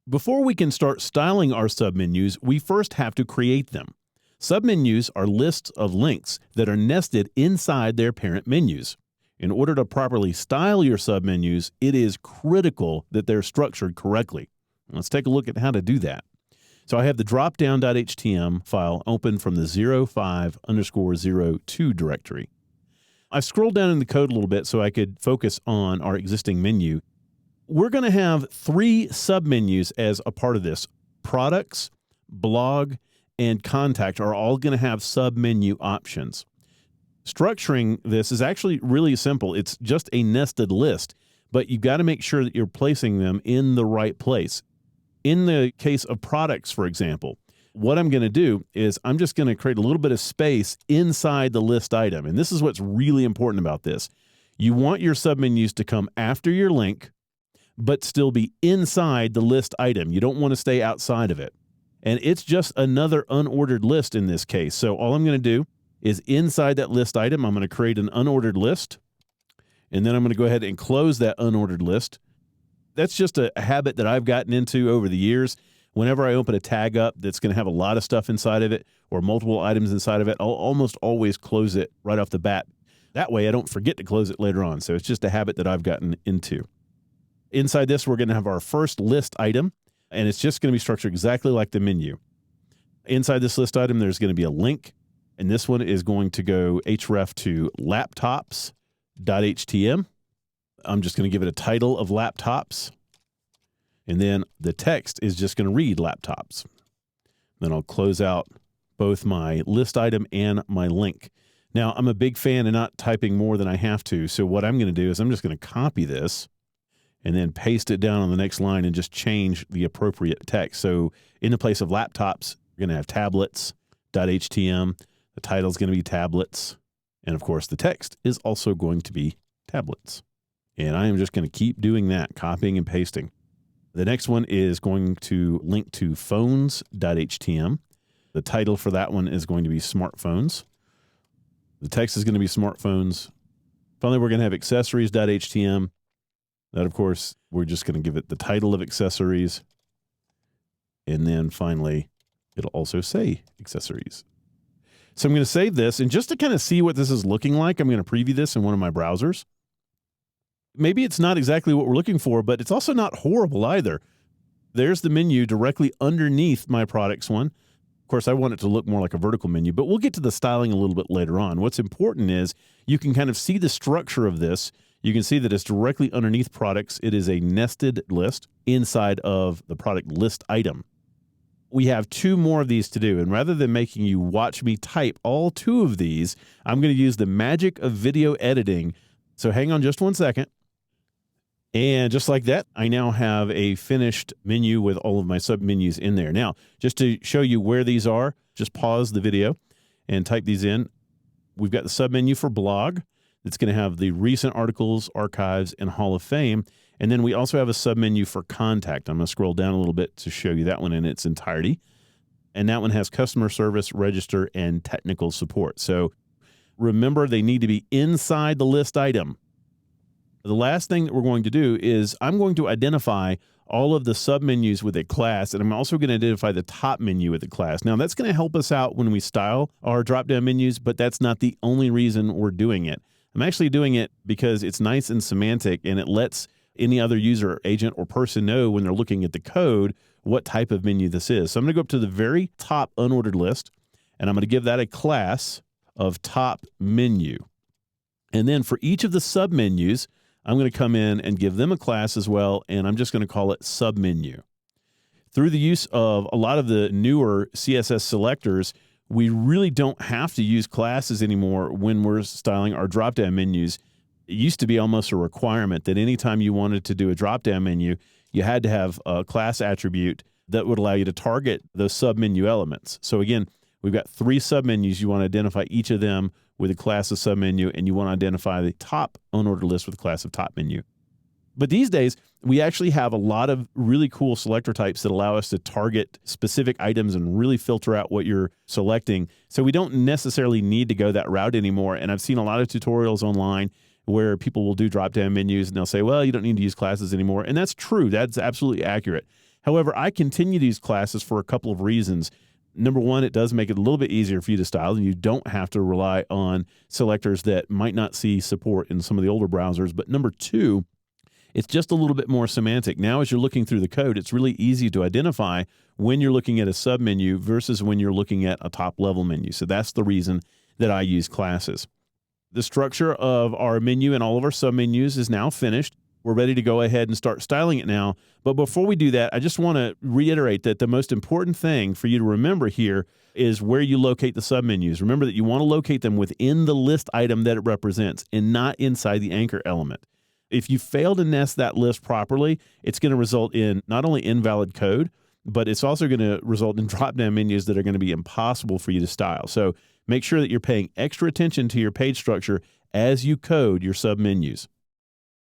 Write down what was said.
Before we can start styling our submenus, we first have to create them. Submenus are lists of links that are nested inside their parent menus. In order to properly style your submenus, it is critical that they're structured correctly. Let's take a look at how to do that. So I have the dropdown.html file open from the 05_02 directory. I've scrolled down in the code a little bit so I could focus on our existing menu. We're going to have 3 submenus as a part of this. Products, blog, and contact are all going to have submenu options. Structuring this is actually really simple. It's just a nested list, but you've got to make sure that you're placing them in the right place. In the case of products, for example, what I'm going to do is I'm just going to create a little bit of space inside the list item. And this is what's really important about this. You want your submenus to come after your link, but still be inside the list item. You don't want to stay outside of it. And it's just another unordered list in this case. So all I'm going to do is inside that list item, I'm going to create an unordered list. And then I'm going to go ahead and close that unordered list. That's just a habit that I've gotten into over the years. Whenever I open a tag up that's going to have a lot of stuff inside of it or multiple items inside of it, I'll almost always close it right off the bat. That way I don't forget to close it later on. So it's just a habit that I've gotten into. Inside this, we're going to have our first list item, and it's just going to be structured exactly like the menu. Inside this list item, there's going to be a link, and this one is going to go href to laptops.htm. I'm just going to give it a title of laptops, and then the text is just going to read laptops. Then I'll close out both my list item and my link. Now, I'm a big fan of not typing more than I have to, so what I'm going to do is I'm just going to copy this and then paste it down on the next line and just change the appropriate text. So in the place of laptops, we're going to have tablets.htm. The title is going to be tablets. And of course, the text is also going to be tablets. And I am just going to keep doing that, copying and pasting. The next one is going to link to phones.htm. The title for that one is going to be smartphones. The text is going to be smartphones. Finally, we're going to have accessories.htm. That, of course, we're just going to give it the title of accessories. And then finally, it'll also say accessories. So I'm going to save this. And just to kind of see what this is looking like, I'm going to preview this in one of my browsers. Maybe it's not exactly what we're looking for, but it's also not horrible either. There's the menu directly underneath my products one. Of course, I want it to look more like a vertical menu, but we'll get to the styling a little bit later on. What's important is you can kind of see the structure of this. You can see that it's directly underneath products. It is a nested list inside of the product list item. We have 2 more of these to do, and rather than making you watch me type all 2 of these, I'm going to use the magic of video editing. So hang on just one second. And just like that, I now have a finished menu with all of my submenus in there. Now, just to show you where these are, just pause the video and type these in. We've got the submenu for blog. It's going to have the recent articles, archives, and Hall of Fame. And then we also have a submenu for contact. I'm going to scroll down a little bit to show you that one in its entirety. And that one has customer service, register, and technical support. So remember, they need to be inside the list item. The last thing that we're going to do is I'm going to identify all of the submenus with a class, and I'm also going to identify the top menu with a class. Now, that's going to help us out when we style our drop-down menus, but that's not the only reason we're doing it. I'm actually doing it because it's nice and semantic, and it lets any other user, agent, or person know when they're looking at the code what type of menu this is. So I'm going to go up to the very top unordered list, and I'm going to give that a class of top menu. And then for each of the submenus, I'm going to come in and give them a class as well, and I'm just going to call it submenu. Through the use of a lot of the newer CSS selectors, we really don't have to use classes anymore when we're styling our drop-down menus. It used to be almost a requirement that anytime you wanted to do a drop-down menu, you had to have a class attribute that would allow you to target those submenu elements. So again, we've got 3 submenus. You want to identify each of them with a class of submenu, and you want to identify the top unordered list with a class of top menu. But these days, we actually have a lot of really cool selector types that allow us to target specific items and really filter out what you're selecting. So we don't necessarily need to go that route anymore. And I've seen a lot of tutorials online where people will do drop-down menus and they'll say, well, you don't need to use classes anymore. And that's true. That's absolutely accurate. However, I continue these classes for a couple of reasons. Number one, it does make it a little bit easier for you to style, and you don't have to rely on selectors that might not see support in some of the older browsers. But number two, it's just a little bit more semantic. Now, as you're looking through the code, it's really easy to identify when you're looking at a submenu versus when you're looking at a top-level menu. So that's the reason that I use classes. The structure of our menu and all of our submenus is now finished. We're ready to go ahead and start styling it now. But before we do that, I just want to reiterate that the most important thing for you to remember here is where you locate the submenus. Remember that you want to locate them within the list item that it represents and not inside the anchor element. If you fail to nest that list properly, it's going to result in not only invalid code, but it's also going to result in drop-down menus that are going to be impossible for you to style. So make sure that you're paying extra attention to your page structure as you code your submenus.